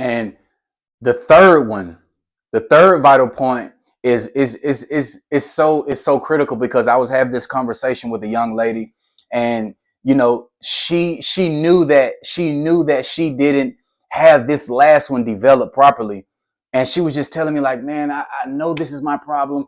And the third one, the third vital point is so critical, because I was having this conversation with a young lady, and she knew that she didn't have this last one developed properly. And she was just telling me, like, man, I know this is my problem.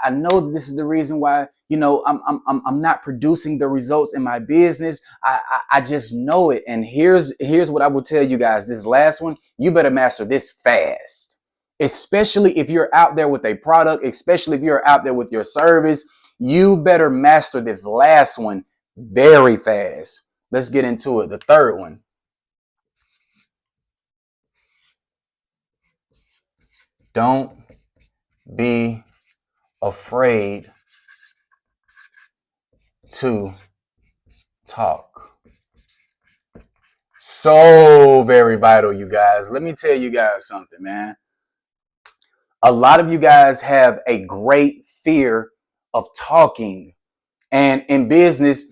I know that this is the reason why, I'm not producing the results in my business. I just know it. And here's what I will tell you guys. This last one, you better master this fast, especially if you're out there with a product, especially if you're out there with your service. You better master this last one very fast. Let's get into it. The third one: don't be afraid to talk. So very vital, you guys. Let me tell you guys something, man. A lot of you guys have a great fear of talking. And in business,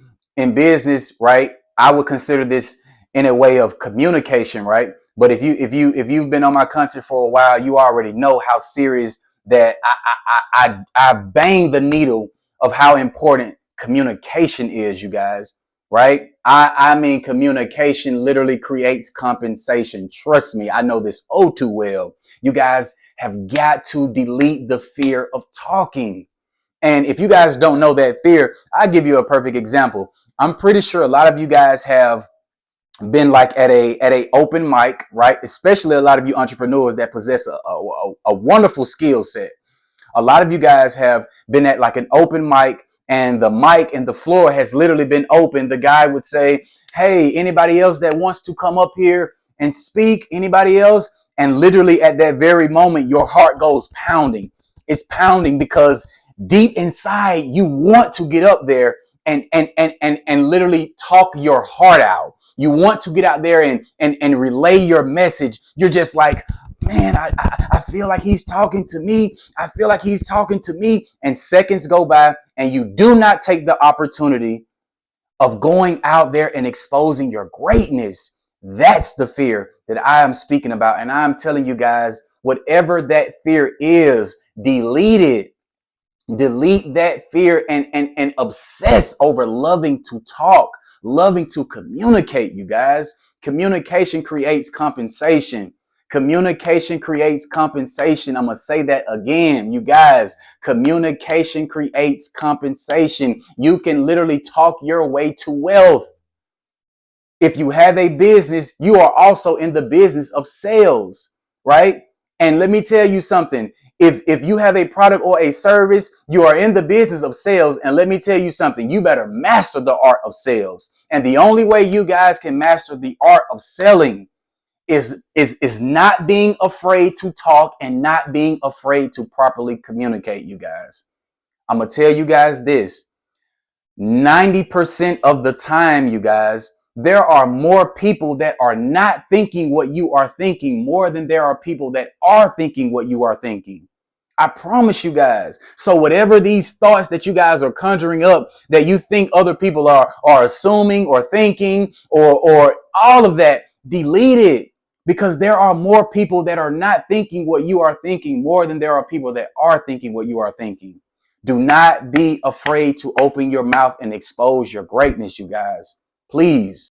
right? I would consider this in a way of communication, right? But if you've been on my content for a while, you already know how serious that I bang the needle of how important communication is, you guys, right? I mean, communication literally creates compensation. Trust me, I know this oh too well. You guys have got to delete the fear of talking. And if you guys don't know that fear, I'll give you a perfect example. I'm pretty sure a lot of you guys have been like at a open mic, right? Especially a lot of you entrepreneurs that possess a wonderful skill set. A lot of you guys have been at like an open mic, and the mic and the floor has literally been open. The guy would say, hey, anybody else that wants to come up here and speak? Anybody else? And literally at that very moment, your heart goes pounding. It's pounding because deep inside you want to get up there and literally talk your heart out. You want to get out there and relay your message. You're just like, man, I feel like he's talking to me. I feel like he's talking to me. And seconds go by and you do not take the opportunity of going out there and exposing your greatness. That's the fear that I am speaking about. And I'm telling you guys, whatever that fear is, delete it. Delete that fear and obsess over loving to talk, loving to communicate, you guys. Communication creates compensation. Communication creates compensation. I'm going to say that again, you guys. Communication creates compensation. You can literally talk your way to wealth. If you have a business, you are also in the business of sales, right? And let me tell you something. If you have a product or a service, you are in the business of sales. And let me tell you something, you better master the art of sales. And the only way you guys can master the art of selling is not being afraid to talk and not being afraid to properly communicate, you guys. I'm going to tell you guys this. 90% of the time, you guys, there are more people that are not thinking what you are thinking more than there are people that are thinking what you are thinking. I promise you guys. So whatever these thoughts that you guys are conjuring up that you think other people are assuming or thinking or all of that, delete it, because there are more people that are not thinking what you are thinking more than there are people that are thinking what you are thinking. Do not be afraid to open your mouth and expose your greatness, you guys. Please.